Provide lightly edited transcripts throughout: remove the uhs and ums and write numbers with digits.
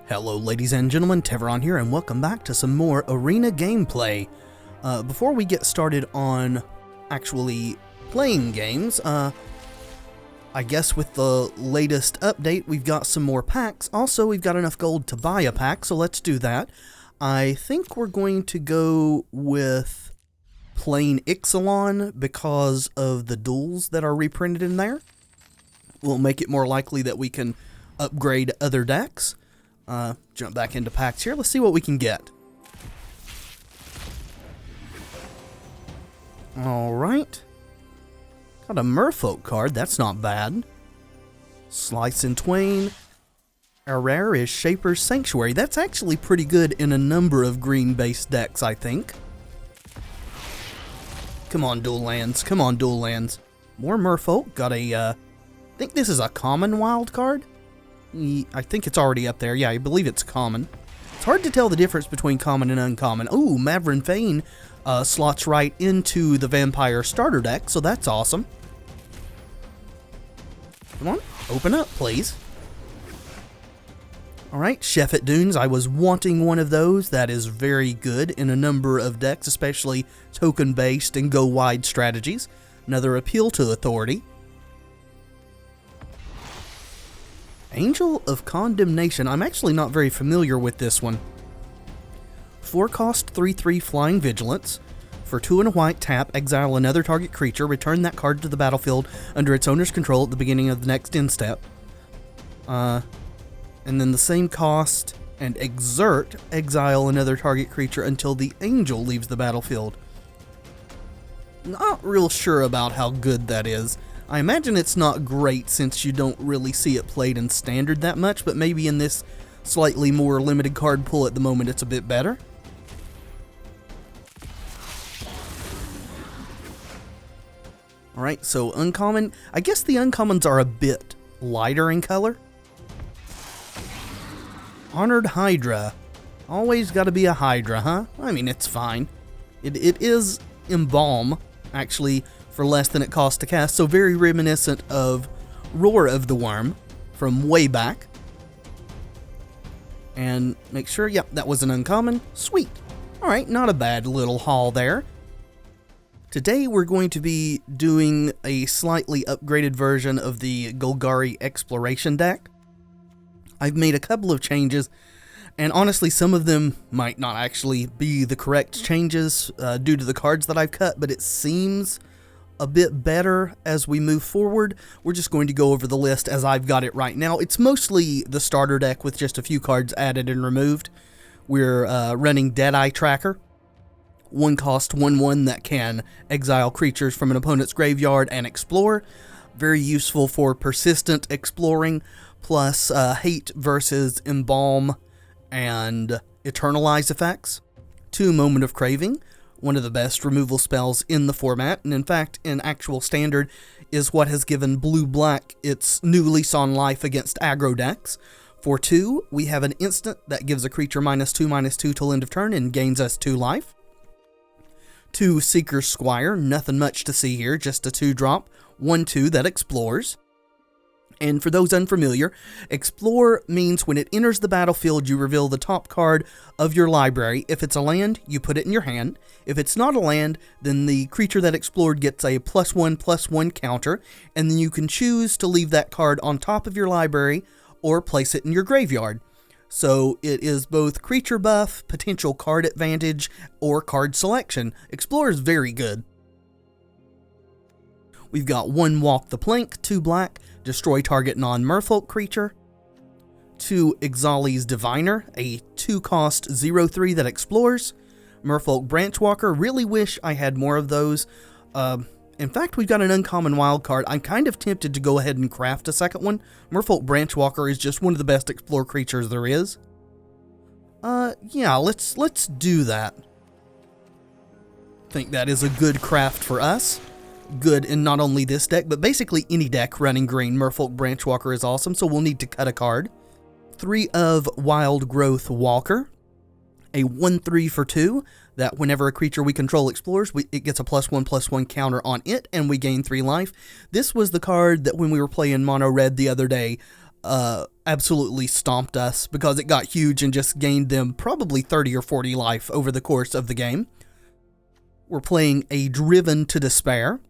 Hello ladies and gentlemen, Tevaron here, and welcome back to some more arena gameplay. Before we get started on actually playing games, I guess with the latest update we've got some more packs. Also, we've got enough gold to buy a pack, so let's do that. I think we're going to go with plain Ixalan because of the duels that are reprinted in there. Will make it more likely that we can upgrade other decks. Jump back into packs here. Let's see what we can get. Alright. Got a Merfolk card. That's not bad. Slice in Twain. Our rare is Shaper's Sanctuary. That's actually pretty good in a number of green-based decks, I think. Come on, dual lands. Come on, dual lands. More Merfolk. Got a, I think this is a common wild card. I think it's already up there. Yeah, I believe it's common. It's hard to tell the difference between common and uncommon. Ooh, Mavrin Fane slots right into the Vampire starter deck, so that's awesome. Come on, open up, please. Alright, Shephet Dunes. I was wanting one of those. That is very good in a number of decks, especially token-based and go-wide strategies. Another Appeal to Authority. Angel of Condemnation. I'm actually not very familiar with this one. 4-cost 3/3 Flying Vigilance. For 2 and a white, tap, exile another target creature, return that card to the battlefield under its owner's control at the beginning of the next end step. And then the same cost, and exert, exile another target creature until the angel leaves the battlefield. Not real sure about how good that is. I imagine it's not great since you don't really see it played in Standard that much, but maybe in this slightly more limited card pool at the moment it's a bit better. Alright, so uncommon. I guess the uncommons are a bit lighter in color. Honored Hydra. Always gotta be a Hydra, huh? I mean, it's fine. It is Embalm, actually, for less than it costs to cast, so very reminiscent of Roar of the Worm from way back. And make sure, yep, that was an uncommon. Sweet. Alright, not a bad little haul there. Today we're going to be doing a slightly upgraded version of the Golgari Exploration deck. I've made a couple of changes, and honestly some of them might not actually be the correct changes due to the cards that I've cut, but it seems a bit better as we move forward. We're just going to go over the list as I've got it right now. It's mostly the starter deck with just a few cards added and removed. We're running Deadeye Tracker. 1-cost 1/1 that can exile creatures from an opponent's graveyard and explore. Very useful for persistent exploring, plus hate versus Embalm and Eternalize effects. 2 Moment of Craving. One of the best removal spells in the format, and in fact, in actual Standard, is what has given Blue-Black its new lease on life against aggro decks. For 2, we have an instant that gives a creature -2/-2 till end of turn and gains us 2 life. 2 Seeker's Squire, nothing much to see here, just a 2-drop, 1/2 that explores. And for those unfamiliar, Explore means when it enters the battlefield, you reveal the top card of your library. If it's a land, you put it in your hand. If it's not a land, then the creature that explored gets a +1/+1 counter, and then you can choose to leave that card on top of your library or place it in your graveyard. So it is both creature buff, potential card advantage, or card selection. Explore is very good. We've got 1 Walk the Plank, 2 black, destroy target non-Merfolk creature. 2 Ixali's Diviner, a 2-cost 0/3 that explores. Merfolk Branchwalker, really wish I had more of those. In fact, we've got an uncommon wild card. I'm kind of tempted to go ahead and craft a second one. Merfolk Branchwalker is just one of the best explore creatures there is. Yeah, let's do that. Think that is a good craft for us. Good in not only this deck, but basically any deck running green. Merfolk Branchwalker is awesome, so we'll need to cut a card. 3 of Wild Growth Walker. A 1/3 for 2, that whenever a creature we control explores, it gets a +1/+1 counter on it, and we gain 3 life. This was the card that when we were playing Mono Red the other day, absolutely stomped us because it got huge and just gained them probably 30 or 40 life over the course of the game. We're playing a Driven to Despair.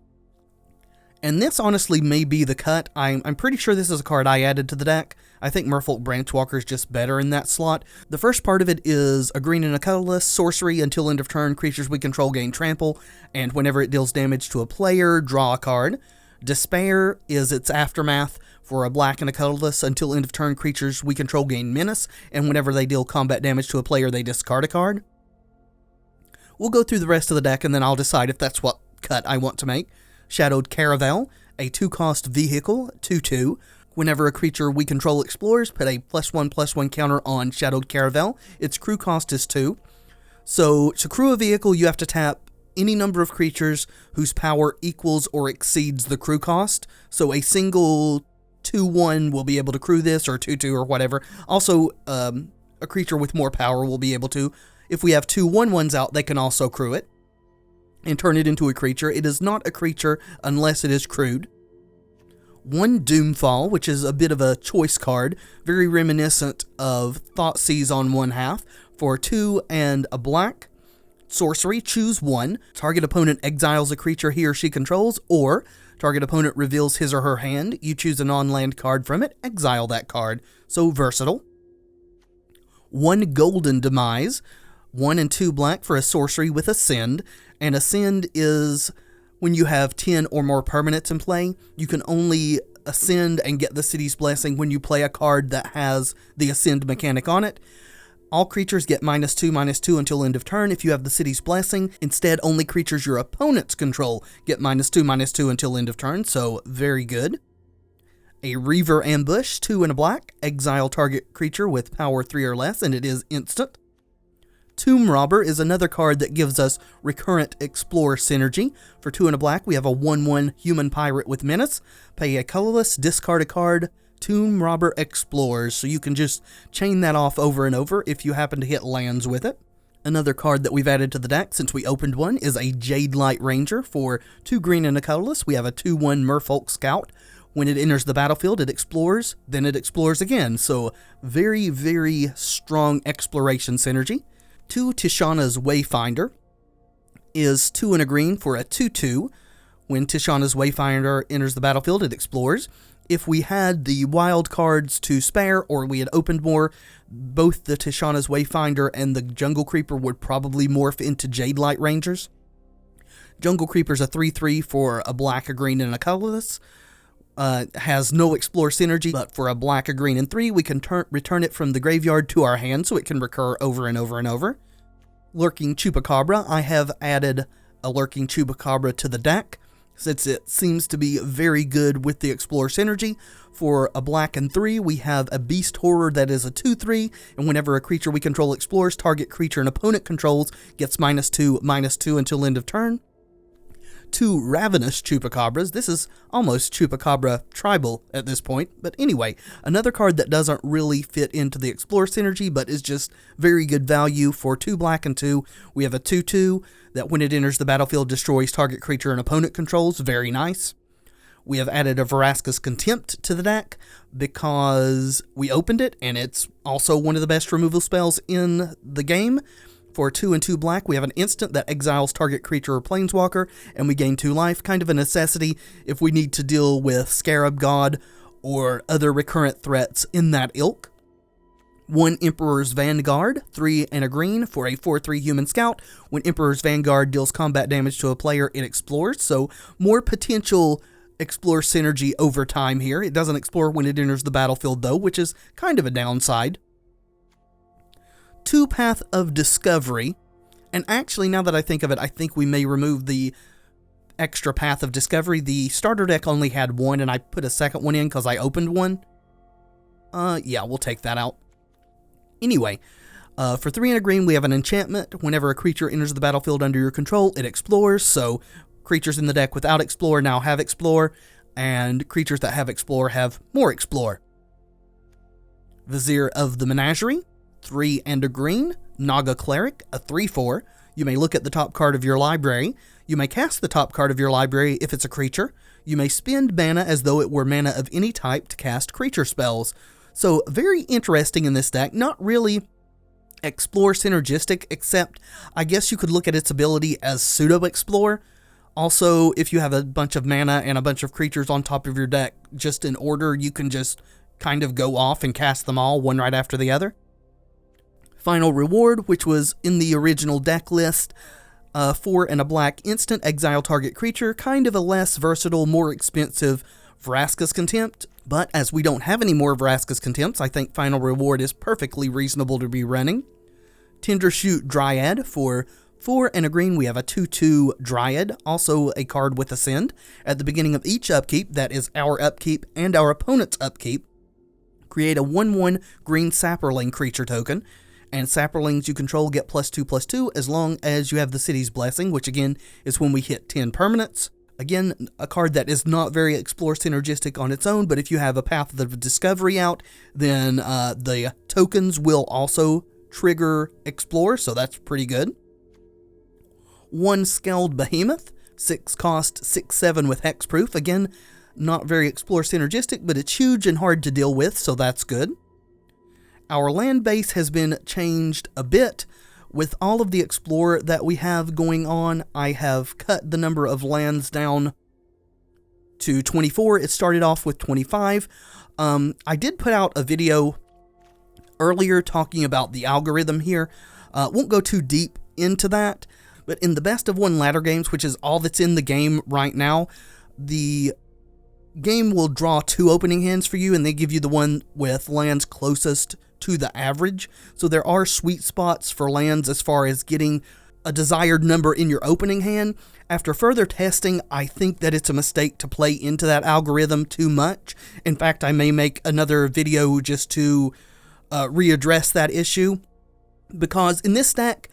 And this honestly may be the cut. I'm pretty sure this is a card I added to the deck. I think Merfolk Branchwalker is just better in that slot. The first part of it is a green and a colorless, sorcery, until end of turn, creatures we control gain trample, and whenever it deals damage to a player, draw a card. Despair is its aftermath for a black and a colorless, until end of turn, creatures we control gain menace, and whenever they deal combat damage to a player, they discard a card. We'll go through the rest of the deck, and then I'll decide if that's what cut I want to make. Shadowed Caravel, a 2-cost vehicle, 2/2. Whenever a creature we control explores, put a +1/+1 counter on Shadowed Caravel. Its crew cost is 2. So to crew a vehicle, you have to tap any number of creatures whose power equals or exceeds the crew cost. So a single 2/1 will be able to crew this, or 2/2 or whatever. Also, a creature with more power will be able to. If we have 2 1/1s out, they can also crew it and turn it into a creature. It is not a creature unless it is crewed. 1 Doomfall, which is a bit of a choice card, very reminiscent of Thoughtseize on 1/2, for 2 and a black. Sorcery, choose 1. Target opponent exiles a creature he or she controls, or target opponent reveals his or her hand. You choose a non-land card from it, exile that card. So versatile. 1 Golden Demise, 1 and 2 black for a sorcery with Ascend, and Ascend is when you have 10 or more permanents in play. You can only ascend and get the City's Blessing when you play a card that has the Ascend mechanic on it. All creatures get -2/-2 until end of turn if you have the City's Blessing. Instead, only creatures your opponents control get -2/-2 until end of turn, so very good. A Reaver Ambush, 2 and a black, exile target creature with power 3 or less, and it is instant. Tomb Robber is another card that gives us recurrent Explorer synergy. For 2 and a black, we have a 1/1 human pirate with menace. Pay a colorless, discard a card. Tomb Robber explores, so you can just chain that off over and over if you happen to hit lands with it. Another card that we've added to the deck since we opened one is a Jade Light Ranger. For 2 green and a colorless, we have a 2/1 Merfolk Scout. When it enters the battlefield, it explores, then it explores again, so very, very strong exploration synergy. 2 Tishana's Wayfinder is 2 and a green for a 2/2. When Tishana's Wayfinder enters the battlefield, it explores. If we had the wild cards to spare, or we had opened more, both the Tishana's Wayfinder and the Jungle Creeper would probably morph into Jade Light Rangers. Jungle Creeper's a 3/3 for a black, a green, and a colorless. Has no explore synergy, but for a black, a green, and 3, we can return it from the graveyard to our hand, so it can recur over and over and over. Lurking Chupacabra, I have added a Lurking Chupacabra to the deck, since it seems to be very good with the explore synergy. For a black and 3, we have a Beast Horror that is a 2/3, and whenever a creature we control explores, target creature an opponent controls gets -2/-2 until end of turn. 2 Ravenous Chupacabras. This is almost Chupacabra tribal at this point, but anyway, another card that doesn't really fit into the Explore synergy, but is just very good value. For 2 black and 2, we have a 2/2 that when it enters the battlefield destroys target creature an opponent controls. Very nice. We have added a Vraska's Contempt to the deck because we opened it, and it's also one of the best removal spells in the game. For 2 and 2 black, we have an instant that exiles target creature or planeswalker, and we gain 2 life, kind of a necessity if we need to deal with Scarab God or other recurrent threats in that ilk. 1 Emperor's Vanguard, 3 and a green for a 4/3 human scout. When Emperor's Vanguard deals combat damage to a player, it explores, so more potential explore synergy over time here. It doesn't explore when it enters the battlefield though, which is kind of a downside. 2 Path of Discovery, and actually now that I think of it, I think we may remove the extra Path of Discovery. The starter deck only had 1, and I put a second one in because I opened one. Yeah, we'll take that out. Anyway, for 3 and a green, we have an enchantment. Whenever a creature enters the battlefield under your control, it explores, so creatures in the deck without Explore now have Explore, and creatures that have Explore have more Explore. Vizier of the Menagerie, 3 and a green, Naga Cleric, a 3/4. You may look at the top card of your library. You may cast the top card of your library if it's a creature. You may spend mana as though it were mana of any type to cast creature spells. So very interesting in this deck. Not really explore synergistic, except I guess you could look at its ability as pseudo-explore. Also, if you have a bunch of mana and a bunch of creatures on top of your deck, just in order, you can just kind of go off and cast them all, one right after the other. Final Reward, which was in the original deck list, 4 and a black instant, exile target creature, kind of a less versatile, more expensive Vraska's Contempt. But as we don't have any more Vraska's Contempts, I think Final Reward is perfectly reasonable to be running. Tendershoot Dryad for 4 and a green. We have a 2/2 Dryad, also a card with Ascend. At the beginning of each upkeep, that is our upkeep and our opponent's upkeep, create a 1/1 green Sapperling creature token. And Sapperlings you control get +2/+2 as long as you have the City's Blessing, which again is when we hit 10 permanents. Again, a card that is not very explore synergistic on its own, but if you have a Path of Discovery out, then the tokens will also trigger explore, so that's pretty good. 1 Scald Behemoth, 6 cost, 6/7 with hexproof. Again, not very explore synergistic, but it's huge and hard to deal with, so that's good. Our land base has been changed a bit. With all of the explore that we have going on, I have cut the number of lands down to 24. It started off with 25. I did put out a video earlier talking about the algorithm here. Won't go too deep into that, but in the best of 1 ladder games, which is all that's in the game right now, the game will draw 2 opening hands for you, and they give you the one with lands closest to the average. So there are sweet spots for lands as far as getting a desired number in your opening hand. After further testing, I think that it's a mistake to play into that algorithm too much. In fact, I may make another video just to readdress that issue, because in this stack,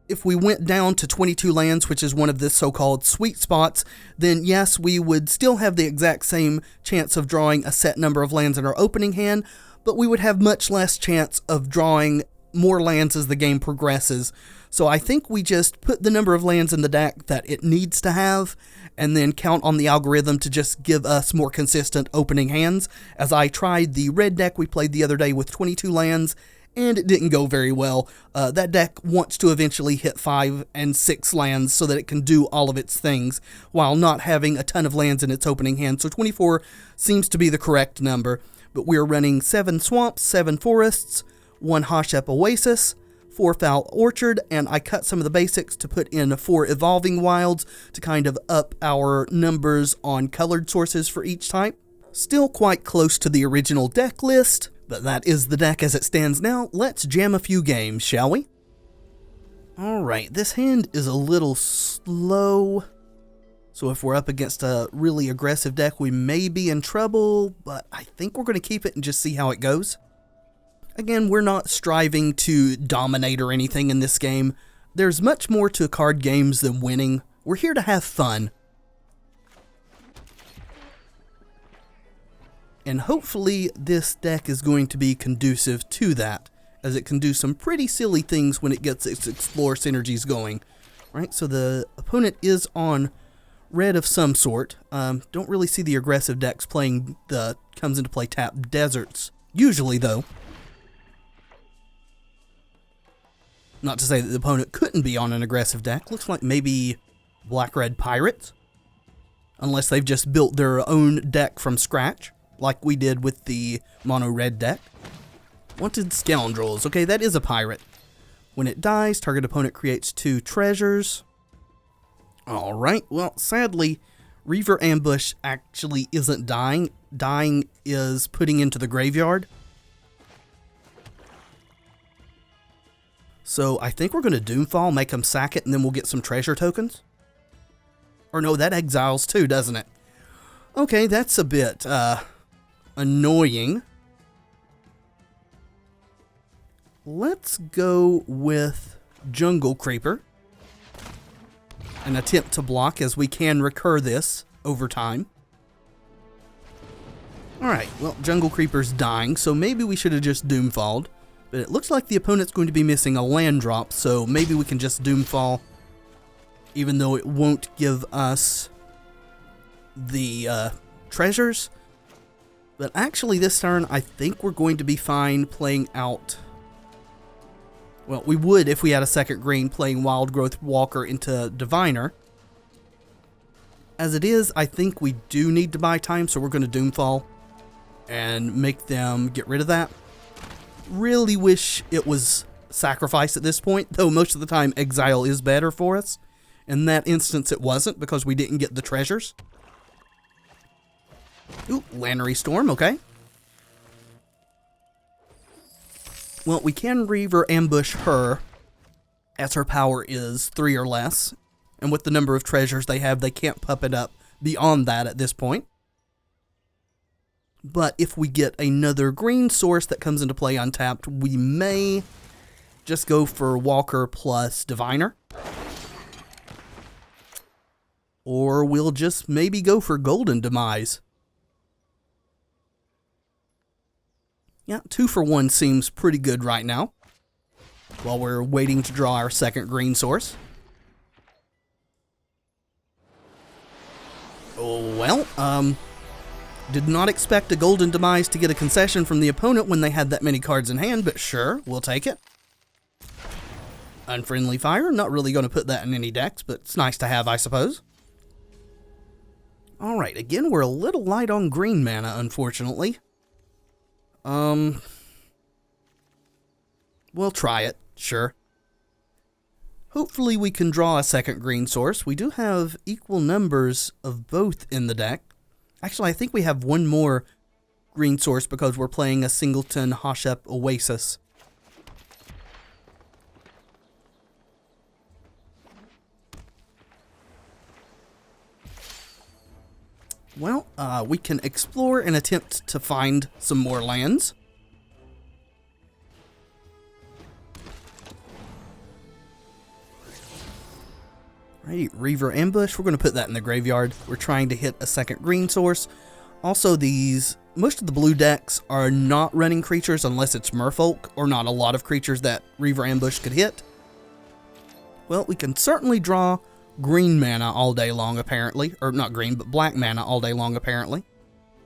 if we went down to 22 lands, which is one of the so-called sweet spots, then yes, we would still have the exact same chance of drawing a set number of lands in our opening hand, but we would have much less chance of drawing more lands as the game progresses. So I think we just put the number of lands in the deck that it needs to have, and then count on the algorithm to just give us more consistent opening hands. As I tried the red deck we played the other day with 22 lands, and it didn't go very well. That deck wants to eventually hit 5 and 6 lands so that it can do all of its things, while not having a ton of lands in its opening hand. So 24 seems to be the correct number. But we're running 7 swamps, 7 forests, 1 Hashep Oasis, 4 Foul Orchard, and I cut some of the basics to put in 4 Evolving Wilds to kind of up our numbers on colored sources for each type. Still quite close to the original deck list, but that is the deck as it stands now. Let's jam a few games, shall we? Alright, this hand is a little slow. So if we're up against a really aggressive deck, we may be in trouble, but I think we're going to keep it and just see how it goes. Again, we're not striving to dominate or anything in this game. There's much more to card games than winning. We're here to have fun. And hopefully this deck is going to be conducive to that, as it can do some pretty silly things when it gets its explore synergies going. Right, so the opponent is on red of some sort. Don't really see the aggressive decks playing the comes into play tap deserts. Usually, though. Not to say that the opponent couldn't be on an aggressive deck. Looks like maybe black-red pirates. Unless they've just built their own deck from scratch, like we did with the mono-red deck. Wanted Scoundrels. Okay, that is a pirate. When it dies, target opponent creates 2 treasures. Alright, well, sadly, Reaver Ambush actually isn't dying. Dying is putting into the graveyard. So I think we're going to Doomfall, make them sack it, and then we'll get some treasure tokens. Or no, that exiles too, doesn't it? Okay, that's a bit annoying. Let's go with Jungle Creeper and attempt to block, as we can recur this over time. Alright, well, Jungle Creeper's dying, so maybe we should have just Doomfalled. But it looks like the opponent's going to be missing a land drop, so maybe we can just Doomfall, even though it won't give us the treasures. But actually this turn, I think we're going to be fine playing out... Well, we would if we had a second green playing Wild Growth Walker into Diviner. As it is, I think we do need to buy time, so we're going to Doomfall and make them get rid of that. Really wish it was sacrifice at this point, though most of the time Exile is better for us. In that instance it wasn't, because we didn't get the treasures. Ooh, Lannery Storm, okay. Well, we can Reaver ambush her, as her power is 3 or less. And with the number of treasures they have, they can't puppet up beyond that at this point. But if we get another green source that comes into play untapped, we may just go for Walker plus Diviner. Or we'll just maybe go for Golden Demise. Yeah, 2 for 1 seems pretty good right now, while we're waiting to draw our second green source. Oh, well, did not expect a Golden Demise to get a concession from the opponent when they had that many cards in hand, but sure, we'll take it. Unfriendly Fire, not really going to put that in any decks, but it's nice to have, I suppose. Alright, again, we're a little light on green mana, unfortunately. We'll try it, sure. Hopefully we can draw a second green source. We do have equal numbers of both in the deck. Actually, I think we have one more green source because we're playing a Singleton Hoshep Oasis. Well, we can explore and attempt to find some more lands. Right, Reaver Ambush, we're going to put that in the graveyard. We're trying to hit a second green source. Also, most of the blue decks are not running creatures unless it's Merfolk, or not a lot of creatures that Reaver Ambush could hit. Well, we can certainly draw green mana all day long, apparently. Or not green, but black mana all day long, apparently.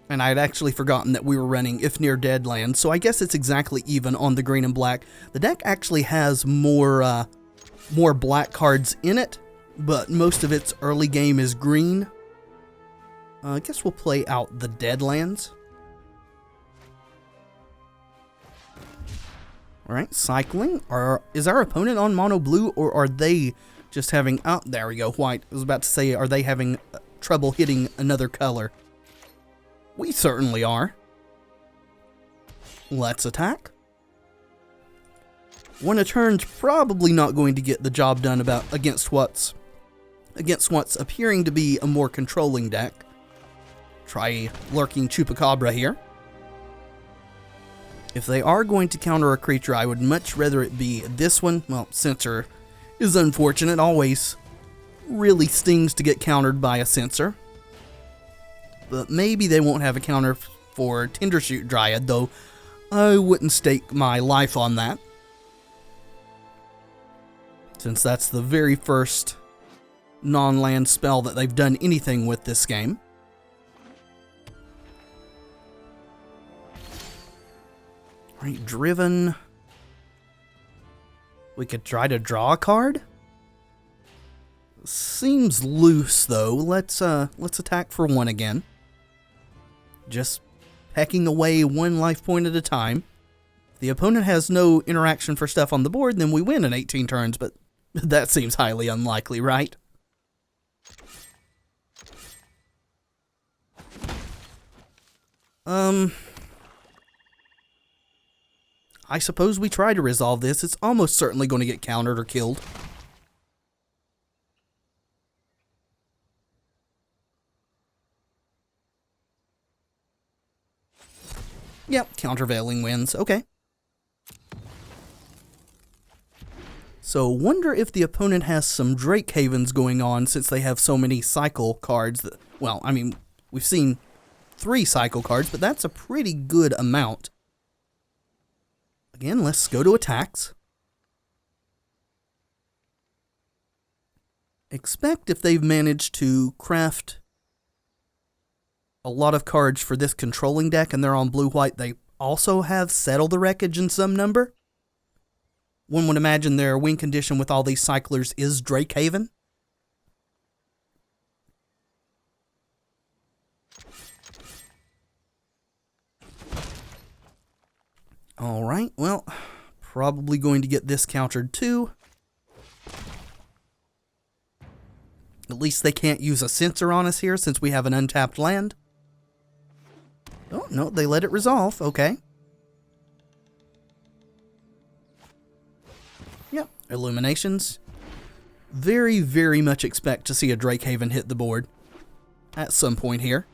And I had actually forgotten that we were running If Near Dead lands, so I guess it's exactly even on the green and black. The deck actually has more black cards in it, but most of its early game is green. I guess we'll play out the dead lands. Alright, cycling. Is our opponent on mono blue, or are they just having... Oh, there we go, white. I was about to say, are they having trouble hitting another color? We certainly are. Let's attack. One a turn's probably not going to get the job done against what's appearing to be a more controlling deck. Try Lurking Chupacabra here. If they are going to counter a creature, I would much rather it be this one. Well, Censor is unfortunate. Always really stings to get countered by a Censor. But maybe they won't have a counter for Tendershoot Dryad, though I wouldn't stake my life on that, since that's the very first non-land spell that they've done anything with this game. Right, Driven. We could try to draw a card. Seems loose though. Let's attack for 1 again. Just pecking away 1 life point at a time. If the opponent has no interaction for stuff on the board, then we win in 18 turns, but that seems highly unlikely, right? I suppose we try to resolve this. It's almost certainly going to get countered or killed. Yep, countervailing wins. Okay. So, wonder if the opponent has some Drake Havens going on, since they have so many cycle cards that, well, I mean, we've seen 3 cycle cards, but that's a pretty good amount. Again, let's go to attacks. Expect if they've managed to craft a lot of cards for this controlling deck, and they're on blue-white. They also have Settle the Wreckage in some number. One would imagine their win condition with all these cyclers is Drakehaven. Alright, well, probably going to get this countered too. At least they can't use a censor on us here since we have an untapped land. Oh, no, they let it resolve. Okay. Yep, Illuminations. Very, very much expect to see a Drakehaven hit the board at some point here.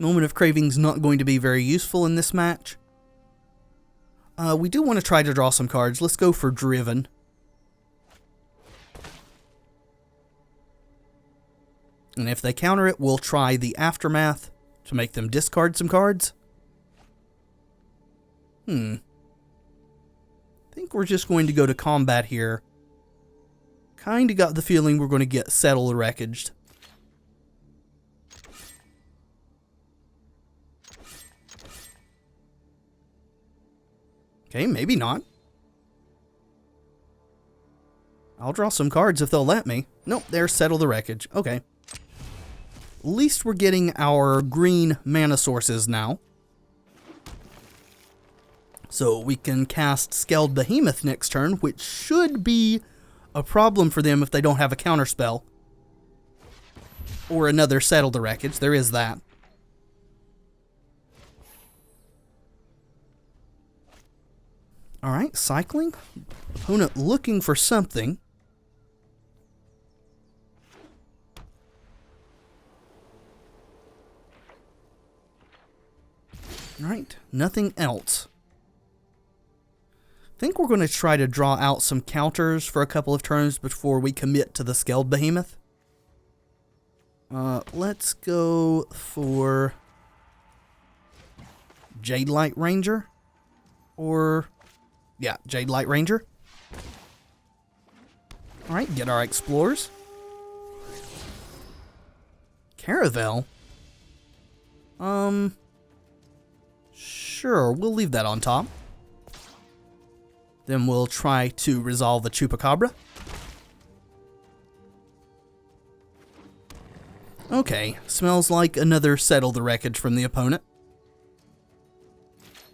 Moment of Craving's not going to be very useful in this match. We do want to try to draw some cards. Let's go for Driven. And if they counter it, we'll try the Aftermath to make them discard some cards. I think we're just going to go to combat here. Kinda got the feeling we're going to get Settle the Wreckaged. Okay, maybe not. I'll draw some cards if they'll let me. Nope, there's Settle the Wreckage. Okay. At least we're getting our green mana sources now. So we can cast Scaled Behemoth next turn, which should be a problem for them if they don't have a counterspell. Or another Settle the Wreckage. There is that. Alright, cycling. Opponent looking for something. Alright, nothing else. I think we're going to try to draw out some counters for a couple of turns before we commit to the Scaled Behemoth. Let's go for Jade Light Ranger. Or, yeah, Jade Light Ranger. Alright, get our Explorers. Caravel? Sure, we'll leave that on top. Then we'll try to resolve the Chupacabra. Okay, smells like another Settle the Wreckage from the opponent.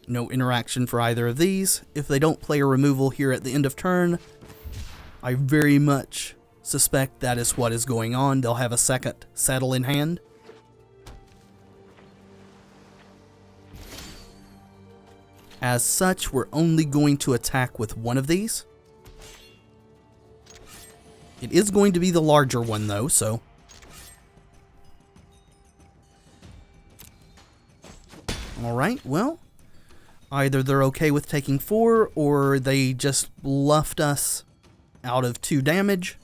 No interaction for either of these. If they don't play a removal here at the end of turn, I very much suspect that is what is going on. They'll have a second Settle in hand. As such, we're only going to attack with one of these. It is going to be the larger one, though, so... Alright, well... Either they're okay with taking 4, or they just bluffed us out of 2 damage.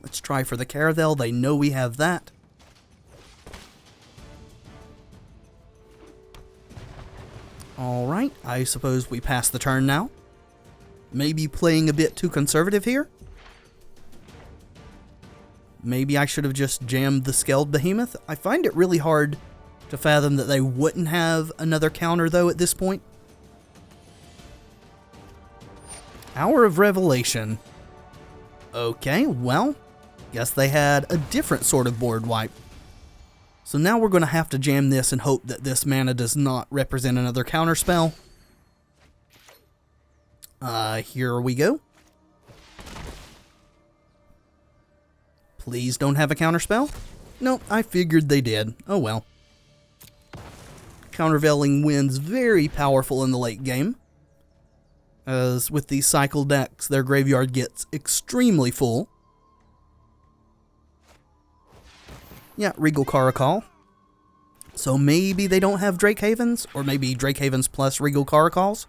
Let's try for the Caravel. They know we have that. Alright, I suppose we pass the turn now. Maybe playing a bit too conservative here. Maybe I should have just jammed the Scaled Behemoth. I find it really hard to fathom that they wouldn't have another counter, though, at this point. Hour of Revelation. Okay, well, guess they had a different sort of board wipe. So now we're going to have to jam this and hope that this mana does not represent another counterspell. Here we go. Please don't have a counterspell. Nope, I figured they did. Oh well. Countervailing Wind's very powerful in the late game. As with these cycle decks, their graveyard gets extremely full. Yeah, Regal Caracal. So maybe they don't have Drakehavens, or maybe Drakehavens plus Regal Caracals.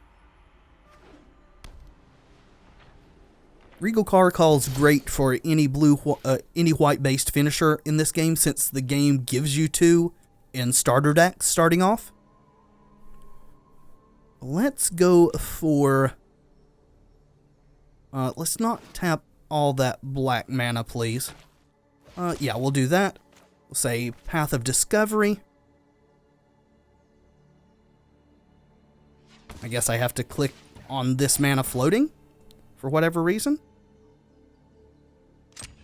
Regal Caracal's great for any any white-based finisher in this game, since the game gives you 2 in starter decks starting off. Let's go for... let's not tap all that black mana, please. Yeah, we'll do that. We'll say Path of Discovery. I guess I have to click on this mana floating for whatever reason.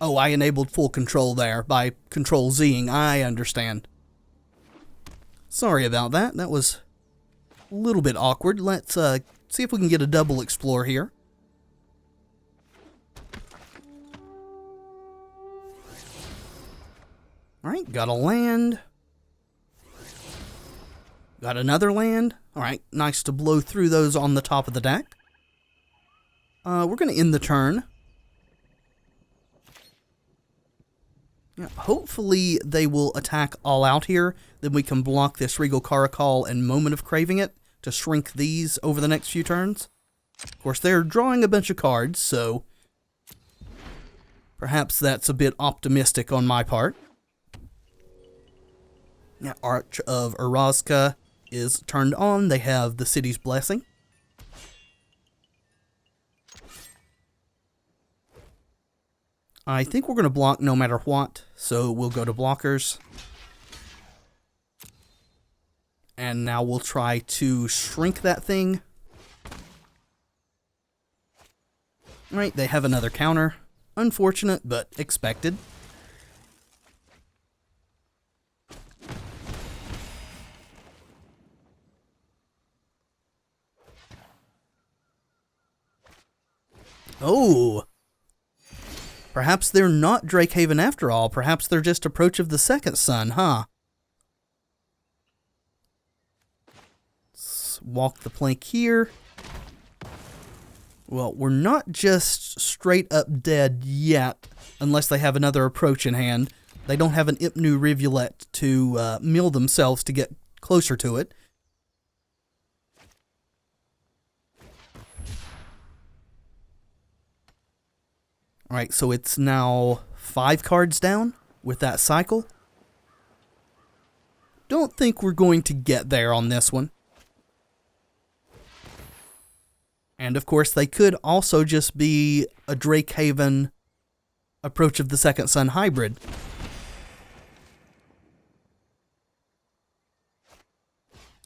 Oh, I enabled full control there by Control-Zing. I understand. Sorry about that. That was a little bit awkward. Let's see if we can get a double explore here. Alright, got a land. Got another land. Alright, nice to blow through those on the top of the deck. We're going to end the turn. Yeah, hopefully they will attack all out here. Then we can block this Regal Caracal and Moment of Craving It to shrink these over the next few turns. Of course, they're drawing a bunch of cards, so perhaps that's a bit optimistic on my part. Yeah, Arch of Erazka is turned on. They have the City's Blessing. I think we're going to block no matter what, so we'll go to blockers. And now we'll try to shrink that thing. Alright, they have another counter. Unfortunate, but expected. Oh! Perhaps they're not Drakehaven after all. Perhaps they're just Approach of the Second Sun, huh? Let's walk the plank here. Well, we're not just straight up dead yet, unless they have another approach in hand. They don't have an Ipnu Rivulet to mill themselves to get closer to it. Alright, so it's now 5 cards down with that cycle. Don't think we're going to get there on this one. And of course, they could also just be a Drakehaven Approach of the Second Sun hybrid.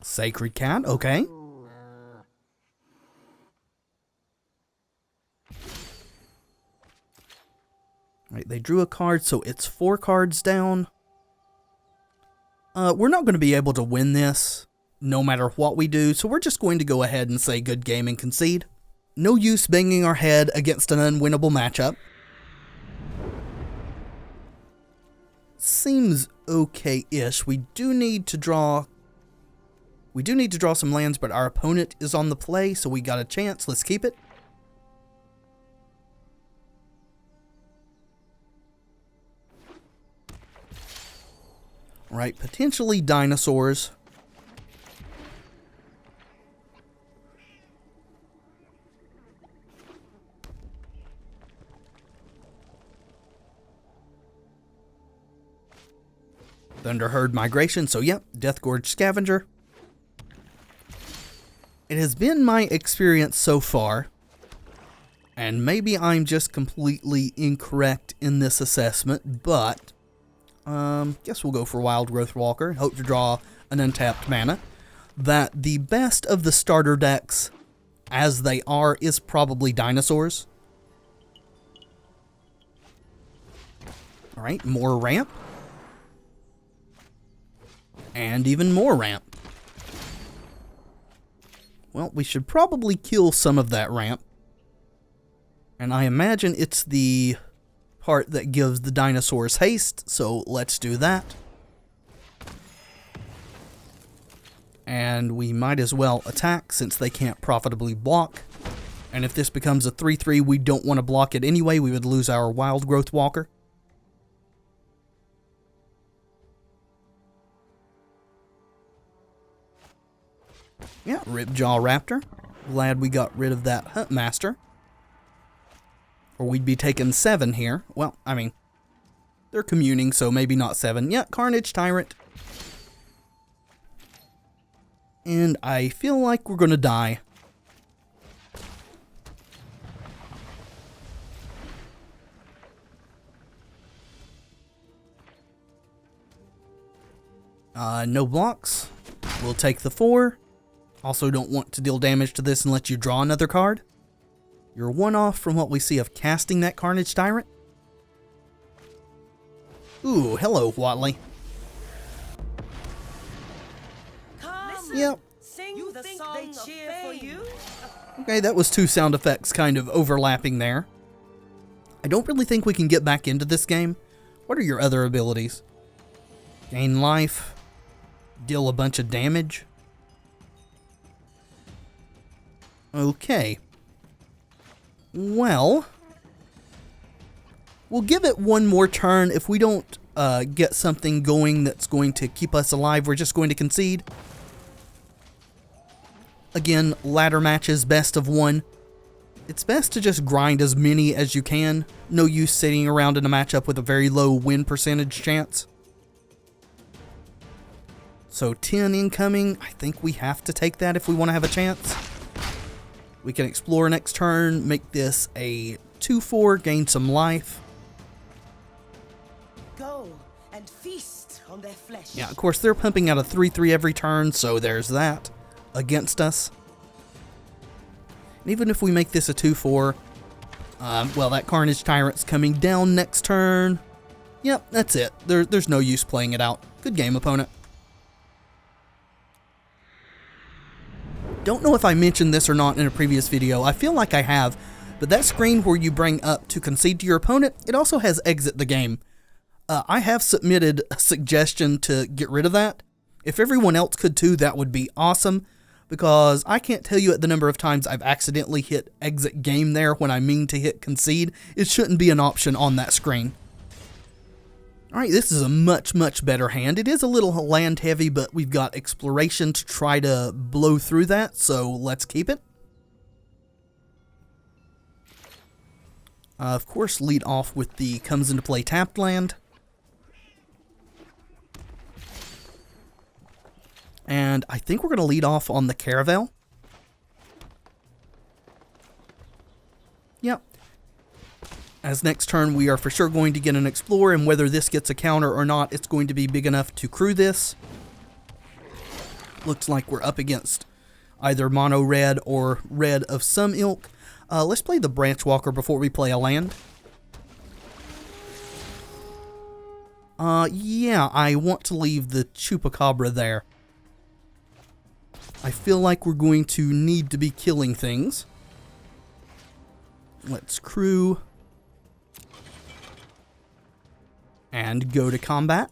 Sacred Cat, okay. Right, they drew a card, so it's 4 cards down. We're not going to be able to win this, no matter what we do, so we're just going to go ahead and say good game and concede. No use banging our head against an unwinnable matchup. Seems okay-ish. We do need to draw some lands, but our opponent is on the play, so we got a chance. Let's keep it. Right, potentially dinosaurs. Thunderherd Migration, so yep, Deathgorge Scavenger. It has been my experience so far, and maybe I'm just completely incorrect in this assessment, but guess we'll go for Wild Growth Walker. Hope to draw an untapped mana. That the best of the starter decks, as they are, is probably dinosaurs. Alright, more ramp. And even more ramp. Well, we should probably kill some of that ramp. And I imagine it's the part that gives the dinosaurs haste, so let's do that. And we might as well attack since they can't profitably block. And if this becomes a 3-3, we don't want to block it anyway. We would lose our Wild Growth Walker. Yeah, Ripjaw Raptor. Glad we got rid of that Huntmaster. Or we'd be taking 7 here. Well, I mean, they're communing, so maybe not 7. Yeah, Carnage Tyrant. And I feel like we're going to die. No blocks. We'll take the 4. Also don't want to deal damage to this and let you draw another card. You're 1 off from what we see of casting that Carnage Tyrant. Ooh, hello, Watley. Yep. You think they cheer for you? Okay, that was 2 sound effects kind of overlapping there. I don't really think we can get back into this game. What are your other abilities? Gain life. Deal a bunch of damage. Okay. Well, we'll give it one more turn. If we don't get something going that's going to keep us alive, we're just going to concede. Again, ladder matches, best of 1. It's best to just grind as many as you can. No use sitting around in a matchup with a very low win percentage chance. So 10 incoming. I think we have to take that if we want to have a chance. We can explore next turn, make this a 2-4, gain some life. Go and feast on their flesh. Yeah, of course, they're pumping out a 3-3 every turn, so there's that against us. And even if we make this a 2-4, well, that Carnage Tyrant's coming down next turn. Yep, that's it. There's no use playing it out. Good game, opponent. Don't know if I mentioned this or not in a previous video. I feel like I have, but that screen where you bring up to concede to your opponent, it also has exit the game. I have submitted a suggestion to get rid of that. If everyone else could too, that would be awesome, because I can't tell you at the number of times I've accidentally hit exit game there when I mean to hit concede. It shouldn't be an option on that screen. Alright, this is a much, much better hand. It is a little land heavy, but we've got exploration to try to blow through that, so let's keep it. Of course, lead off with the comes into play tapped land. And I think we're going to lead off on the Caravel. Yep. As next turn, we are for sure going to get an Explore, and whether this gets a counter or not, it's going to be big enough to crew this. Looks like we're up against either mono red or red of some ilk. Let's play the Branch Walker before we play a land. Yeah, I want to leave the Chupacabra there. I feel like we're going to need to be killing things. Let's crew. And go to combat.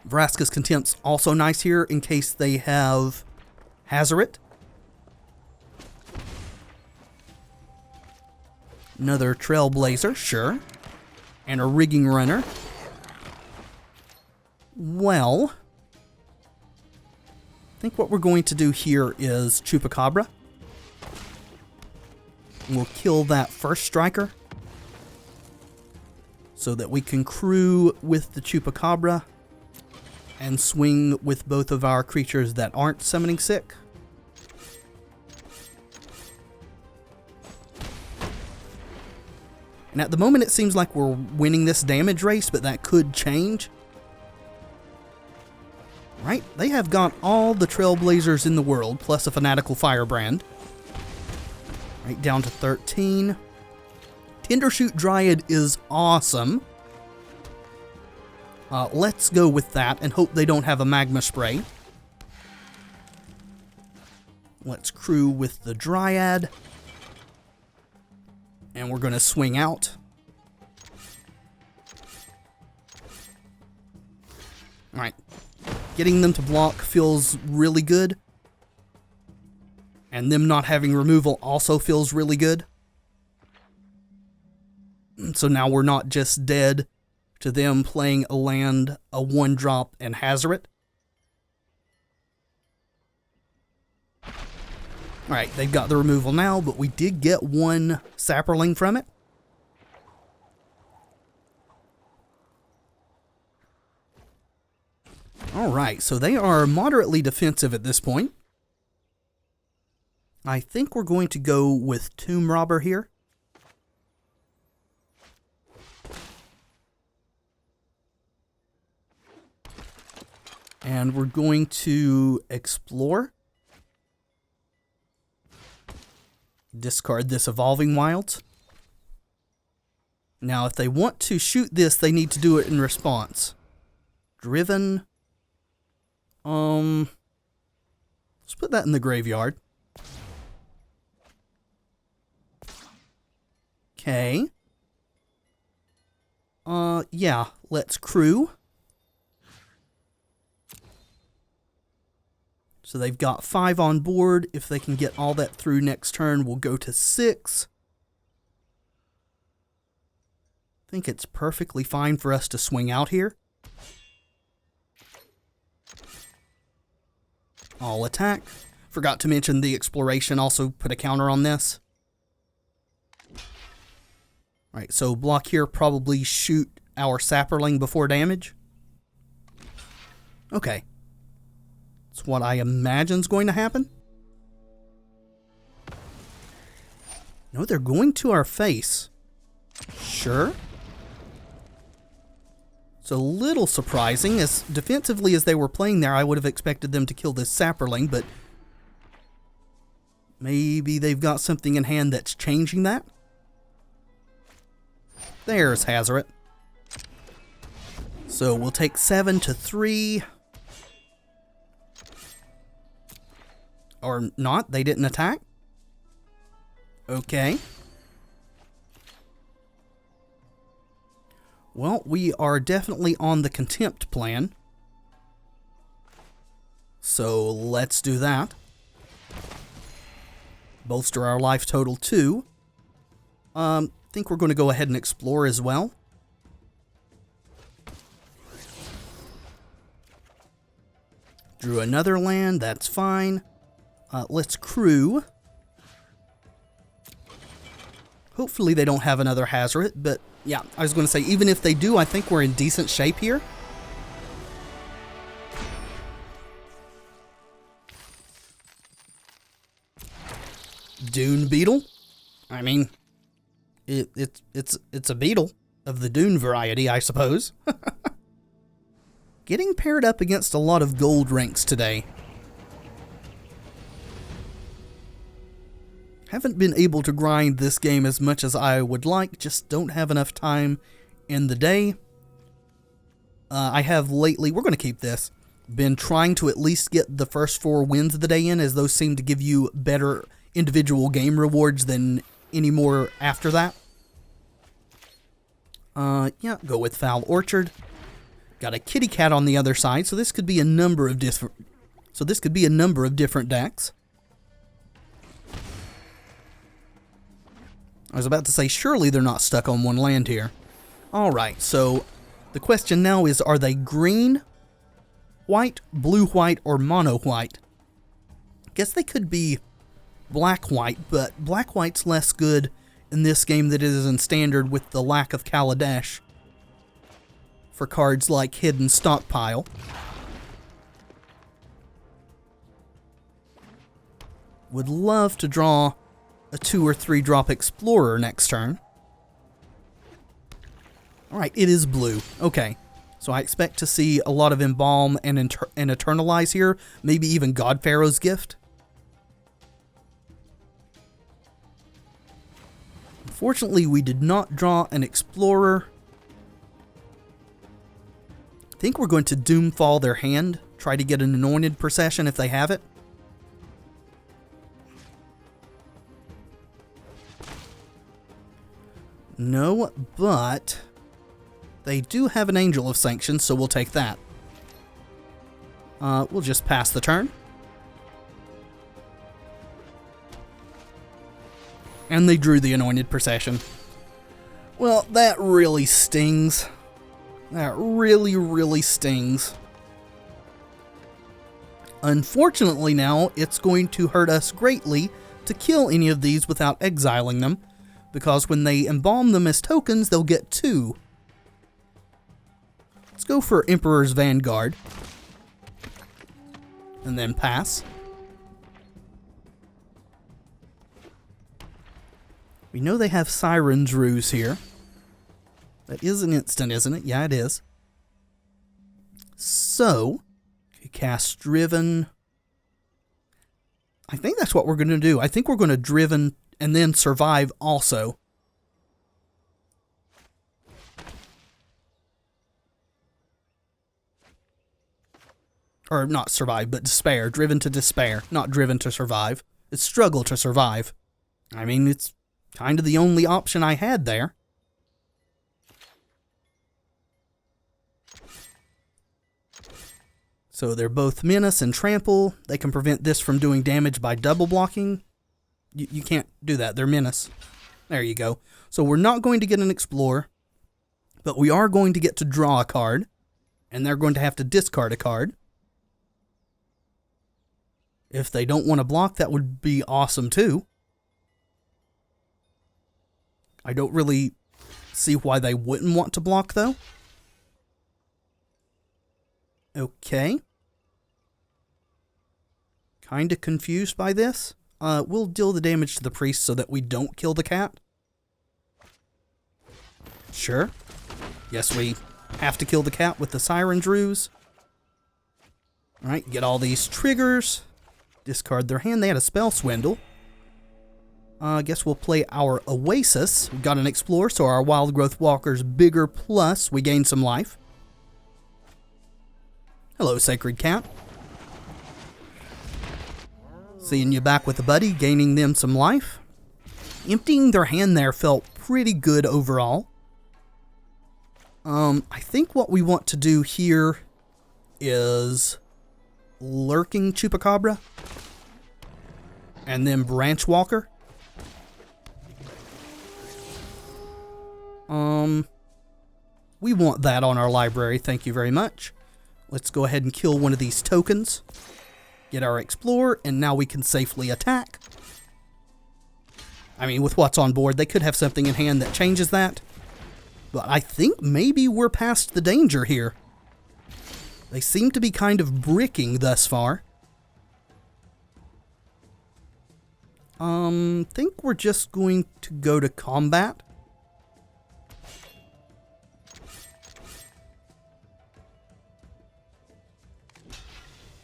Vraska's Contempt's also nice here in case they have Hazoret. Another Trailblazer, sure. And a Rigging Runner. Well, I think what we're going to do here is Chupacabra. We'll kill that first striker so that we can crew with the Chupacabra and swing with both of our creatures that aren't summoning sick. And at the moment it seems like we're winning this damage race, but that could change. Right, they have got all the Trailblazers in the world, plus a Fanatical Firebrand. Right down to 13. Tendershoot Dryad is awesome. Let's go with that and hope they don't have a Magma Spray. Let's crew with the Dryad. And we're going to swing out. Alright. Getting them to block feels really good. And them not having removal also feels really good. So now we're not just dead to them playing a land, a 1-drop, and Hazoret. Alright, they've got the removal now, but we did get 1 Saproling from it. Alright, so they are moderately defensive at this point. I think we're going to go with Tomb Robber here. And we're going to explore. Discard this Evolving Wilds. Now, if they want to shoot this, they need to do it in response. Driven. Let's put that in the graveyard. Okay. Yeah, let's crew. So they've got 5 on board. If they can get all that through next turn, we'll go to 6. I think it's perfectly fine for us to swing out here. I'll attack. Forgot to mention the exploration also put a counter on this. Alright, so block here, probably shoot our sapperling before damage. Okay. That's what I imagine is going to happen. No, they're going to our face. Sure. It's a little surprising. As defensively as they were playing there, I would have expected them to kill this sapperling, but maybe they've got something in hand that's changing that. There's Hazoret. So we'll take 7 to 3. Or not, they didn't attack. Okay. Well, we are definitely on the contempt plan. So let's do that. Bolster our life total too. I think we're going to go ahead and explore as well. Drew another land, that's fine. Let's crew. Hopefully they don't have another Hazoret, but yeah, I was going to say, even if they do, I think we're in decent shape here. Dune Beetle? I mean, it's a beetle of the Dune variety, I suppose. Getting paired up against a lot of gold ranks today. Haven't been able to grind this game as much as I would like, just don't have enough time in the day. I have lately, we're going to keep this, been trying to at least get the first 4 wins of the day in, as those seem to give you better individual game rewards than any more after that. Yeah, go with Foul Orchard. Got a kitty cat on the other side, so this could be a number of different decks. I was about to say, surely they're not stuck on one land here. Alright, so the question now is, are they green, white, blue-white, or mono-white? Guess they could be black-white, but black-white's less good in this game than it is in Standard with the lack of Kaladesh for cards like Hidden Stockpile. Would love to draw a 2 or 3 drop Explorer next turn. Alright, it is blue. Okay, so I expect to see a lot of Embalm and Eternalize here, maybe even God Pharaoh's Gift. Unfortunately, we did not draw an Explorer. I think we're going to Doomfall their hand, try to get an Anointed Procession if they have it. No, but they do have an Angel of Sanction, so we'll take that. We'll just pass the turn. And they drew the Anointed Procession. Well, that really stings. That really, really stings. Unfortunately now, it's going to hurt us greatly to kill any of these without exiling them, because when they embalm them as tokens, they'll get 2. Let's go for Emperor's Vanguard. And then pass. We know they have Siren's Ruse here. That is an instant, isn't it? Yeah, it is. So, If you cast Driven, I think that's what we're going to do. I think we're going to Driven and then Survive also. Or not Survive, but Despair. Driven to Despair, not Driven to Survive. It's Struggle to Survive. I mean, it's kind of the only option I had there. So they're both Menace and Trample. They can prevent this from doing damage by double blocking. You can't do that. They're Menace. There you go. So we're not going to get an Explorer, but we are going to get to draw a card, and they're going to have to discard a card. If they don't want to block, that would be awesome too. I don't really see why they wouldn't want to block, though. Okay. Kinda confused by this. We'll deal the damage to the priest so that we don't kill the cat. Sure. Yes, we have to kill the cat with the Siren's Ruse. Alright, get all these triggers. Discard their hand. They had a Spell Swindle. I guess we'll play our Oasis. We've got an Explorer, so our Wild Growth Walker's bigger, plus we gain some life. Hello, Sacred Cat. Seeing you back with a buddy, gaining them some life. Emptying their hand there felt pretty good overall. I think what we want to do here is Lurking Chupacabra and then Branch Walker. We want that on our library, thank you very much. Let's go ahead and kill one of these tokens. Get our Explorer, and now we can safely attack. I mean, with what's on board, they could have something in hand that changes that. But I think maybe we're past the danger here. They seem to be kind of bricking thus far. Think we're just going to go to combat.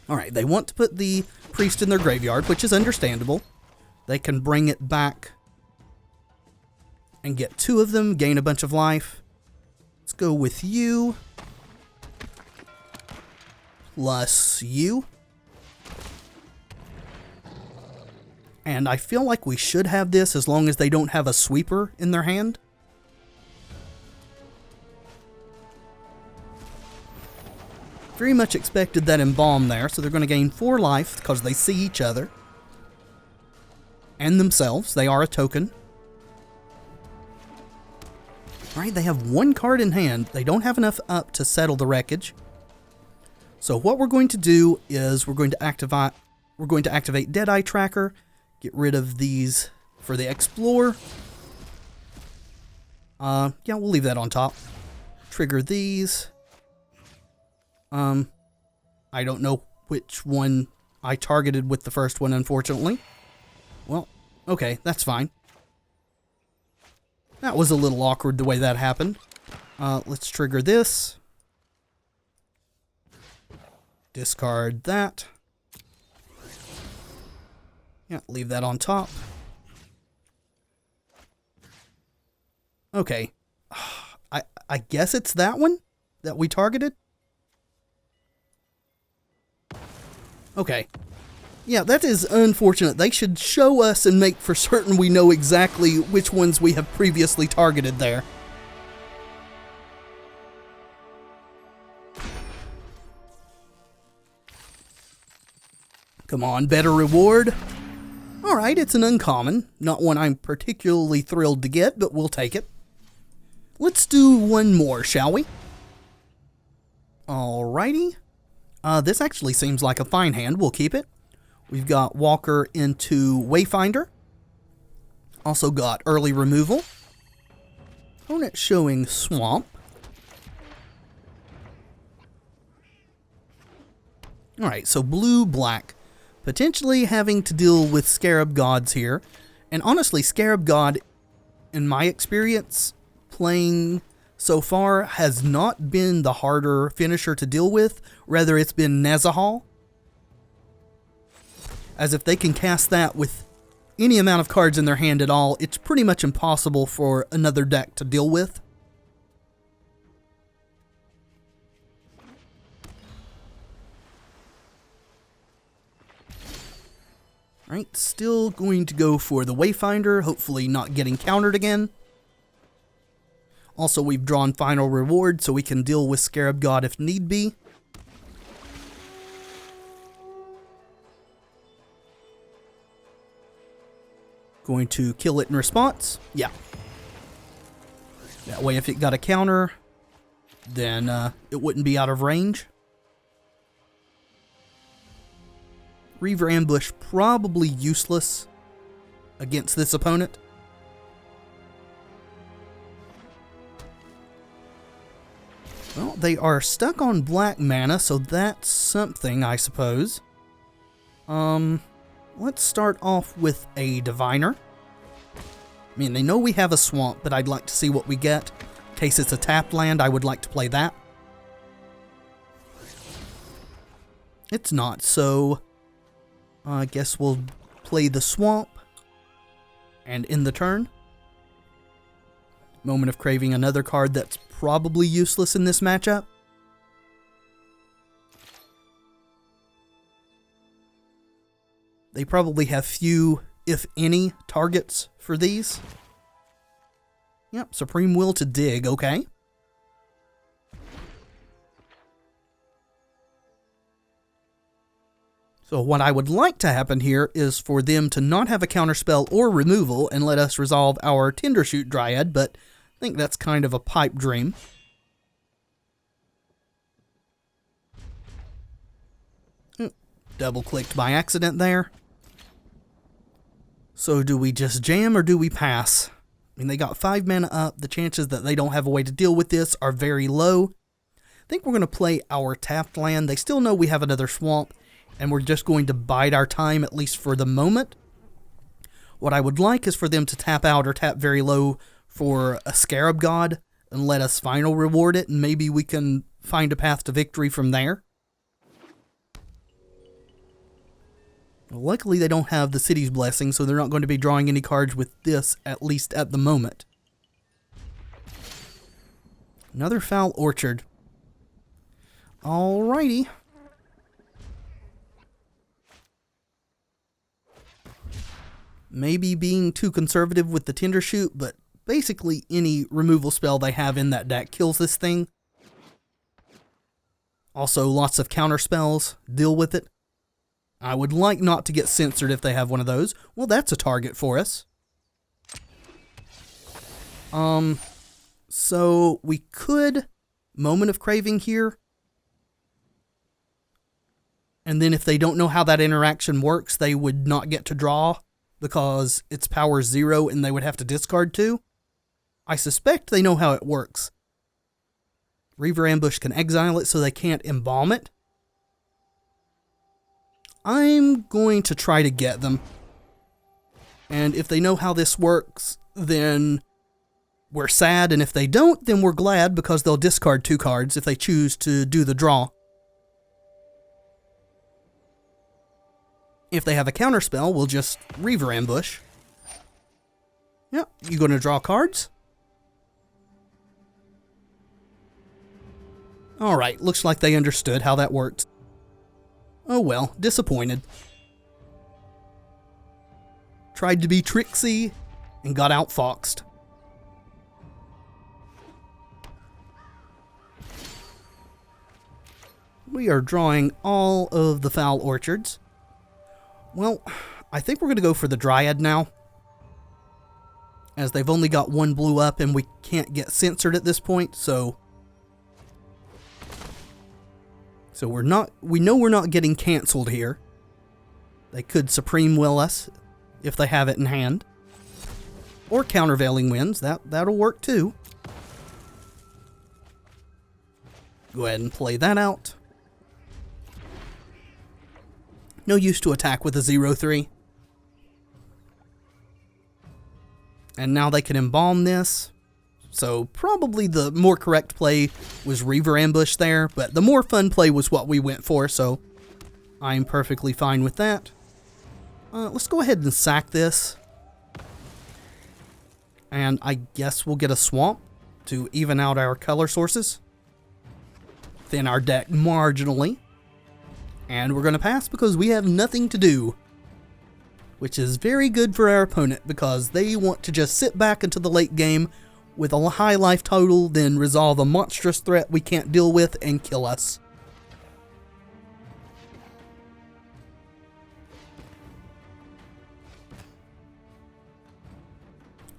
Alright, they want to put the priest in their graveyard, which is understandable. They can bring it back and get two of them, gain a bunch of life. Let's go with you. Plus you. And I feel like we should have this as long as they don't have a sweeper in their hand. Very much expected that embalm there, so they're going to gain 4 life because they see each other. And themselves. They are a token. Alright, they have 1 card in hand. They don't have enough up to settle the wreckage. So what we're going to do is we're going to activate Deadeye Tracker. Get rid of these for the Explorer. Yeah, we'll leave that on top. Trigger these. I don't know which one I targeted with the first one, unfortunately. Well, okay, that's fine. That was a little awkward the way that happened. Let's trigger this. Discard that. Yeah, leave that on top. Okay. I guess it's that one that we targeted? Okay. Yeah, that is unfortunate. They should show us and make for certain we know exactly which ones we have previously targeted there. Come on, better reward. Alright, it's an uncommon. Not one I'm particularly thrilled to get, but we'll take it. Let's do one more, shall we? Alrighty. This actually seems like a fine hand. We'll keep it. We've got Walker into Wayfinder. Also got early removal. Opponent showing Swamp. Alright, so blue, black. Potentially having to deal with Scarab Gods here. And honestly, Scarab God, in my experience, playing so far has not been the harder finisher to deal with. Rather, it's been Nezahal. As if they can cast that with any amount of cards in their hand at all, it's pretty much impossible for another deck to deal with. Alright, still going to go for the Wayfinder, hopefully not getting countered again. Also, we've drawn Final Reward, so we can deal with Scarab God if need be. Going to kill it in response. Yeah. That way, if it got a counter, then it wouldn't be out of range. Reaver Ambush probably useless against this opponent. Well, they are stuck on black mana, so that's something, I suppose. Let's start off with a Diviner. I mean, they know we have a swamp, but I'd like to see what we get. In case it's a tapped land, I would like to play that. It's not, so I guess we'll play the swamp and end the turn. Moment of Craving, another card that's probably useless in this matchup. They probably have few, if any, targets for these. Yep, Supreme Will to dig, okay. So what I would like to happen here is for them to not have a counterspell or removal and let us resolve our Tindershoot Dryad, but I think that's kind of a pipe dream. Double-clicked by accident there. So do we just jam or do we pass? I mean, they got 5 mana up. The chances that they don't have a way to deal with this are very low. I think we're going to play our tapped land. They still know we have another swamp, and we're just going to bide our time, at least for the moment. What I would like is for them to tap out or tap very low for a Scarab God and let us final reward it, and maybe we can find a path to victory from there. Well, luckily they don't have the City's Blessing, so they're not going to be drawing any cards with this, at least at the moment. Another Foul Orchard. Alrighty. Maybe being too conservative with the Tindershoot, but basically any removal spell they have in that deck kills this thing. Also, lots of counter spells. Deal with it. I would like not to get censored if they have one of those. Well, that's a target for us. So we could Moment of Craving here. And then if they don't know how that interaction works, they would not get to draw because it's power 0 and they would have to discard 2. I suspect they know how it works. Reaver Ambush can exile it so they can't embalm it. I'm going to try to get them. And if they know how this works, then we're sad. And if they don't, then we're glad because they'll discard 2 cards if they choose to do the draw. If they have a counterspell, we'll just Reaver Ambush. Yep, you going to draw cards? Alright, looks like they understood how that worked. Oh well, disappointed. Tried to be tricksy and got outfoxed. We are drawing all of the Foul Orchards. Well, I think we're going to go for the Dryad now. As they've only got 1 blue up and we can't get censored at this point, so we know we're not getting canceled here. They could Supreme Will us if they have it in hand. Or Countervailing Winds, that'll work too. Go ahead and play that out. No use to attack with a 0/3. And now they can embalm this. So probably the more correct play was Reaver Ambush there, but the more fun play was what we went for, so I'm perfectly fine with that. Let's go ahead and sack this. And I guess we'll get a swamp to even out our color sources. Thin our deck marginally. And we're going to pass because we have nothing to do. Which is very good for our opponent because they want to just sit back into the late game with a high life total, then resolve a monstrous threat we can't deal with and kill us.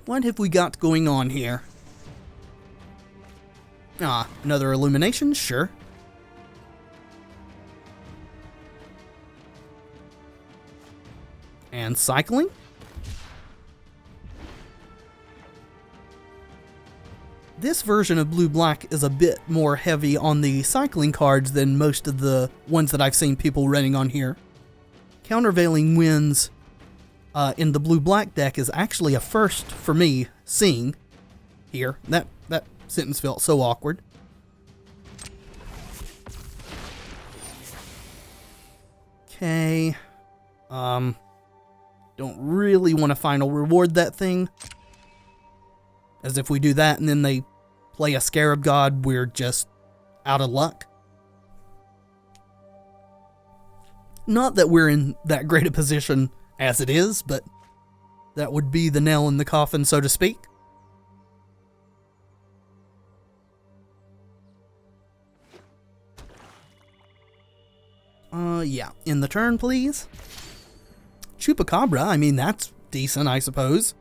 What have we got going on here? Ah, another illumination? Sure. And cycling? This version of blue-black is a bit more heavy on the cycling cards than most of the ones that I've seen people running on here. Countervailing Winds in the blue-black deck is actually a first for me seeing here. That sentence felt so awkward. Okay. Don't really want to final reward that thing. As if we do that and then they play a Scarab God, we're just out of luck. Not that we're in that great a position as it is, but that would be the nail in the coffin, so to speak. Yeah. In the turn, please. Chupacabra, I mean, that's decent, I suppose.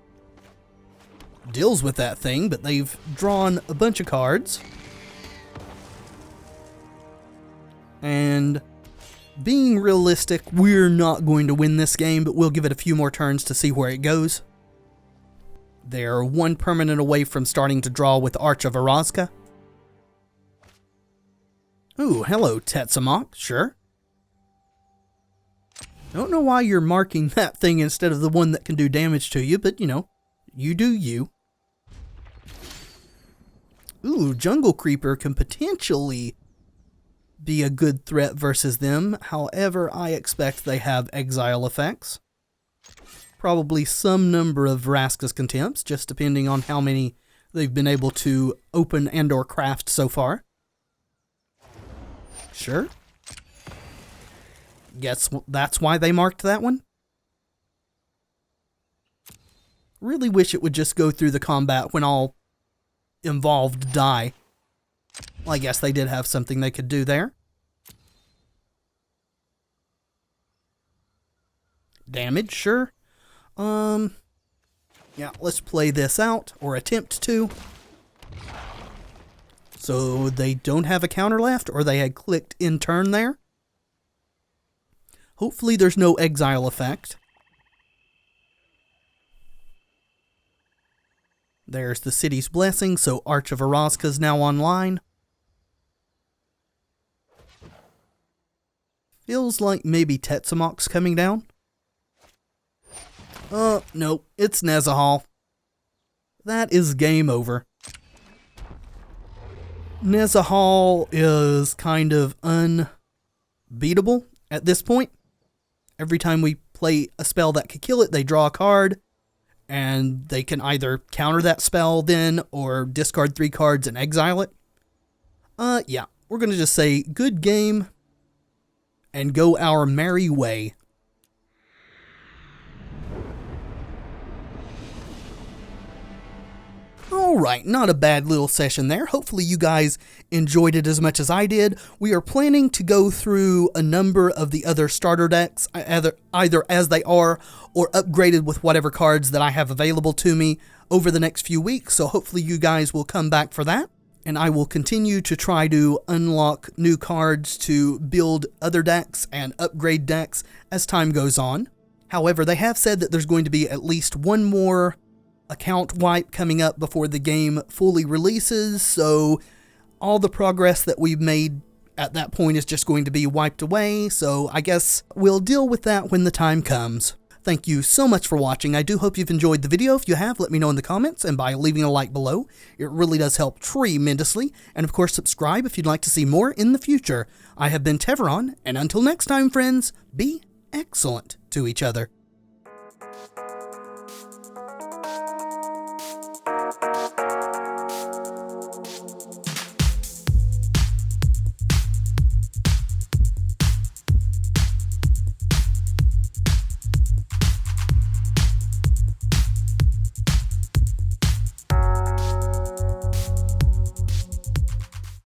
Deals with that thing, but they've drawn a bunch of cards. And being realistic, we're not going to win this game, but we'll give it a few more turns to see where it goes. They're one permanent away from starting to draw with Arch of Orazca. Ooh, hello, Tetsamok, sure. Don't know why you're marking that thing instead of the one that can do damage to you, but you know, you do you. Ooh, Jungle Creeper can potentially be a good threat versus them. However, I expect they have exile effects. Probably some number of Vraska's Contempts, just depending on how many they've been able to open and or craft so far. Sure. Guess that's why they marked that one. Really wish it would just go through the combat when all involved die. Well, I guess they did have something they could do there. Damage, sure. Yeah, let's play this out, or attempt to. So they don't have a counter left, or they had clicked in turn there. Hopefully there's no exile effect. There's the city's blessing, so Arch of Orazca's now online. Feels like maybe Tetsamok's coming down. Nope, it's Nezahal. That is game over. Nezahal is kind of unbeatable at this point. Every time we play a spell that could kill it, they draw a card, and they can either counter that spell then, or discard 3 cards and exile it. Yeah, we're going to just say, good game, and go our merry way. Alright, not a bad little session there. Hopefully you guys enjoyed it as much as I did. We are planning to go through a number of the other starter decks, either as they are or upgraded with whatever cards that I have available to me over the next few weeks. So hopefully you guys will come back for that. And I will continue to try to unlock new cards to build other decks and upgrade decks as time goes on. However, they have said that there's going to be at least one more account wipe coming up before the game fully releases, so all the progress that we've made at that point is just going to be wiped away, so I guess we'll deal with that when the time comes. Thank you so much for watching. I do hope you've enjoyed the video. If you have, let me know in the comments and by leaving a like below. It really does help tremendously. And of course, subscribe if you'd like to see more in the future. I have been Tevaron, and until next time, friends, be excellent to each other.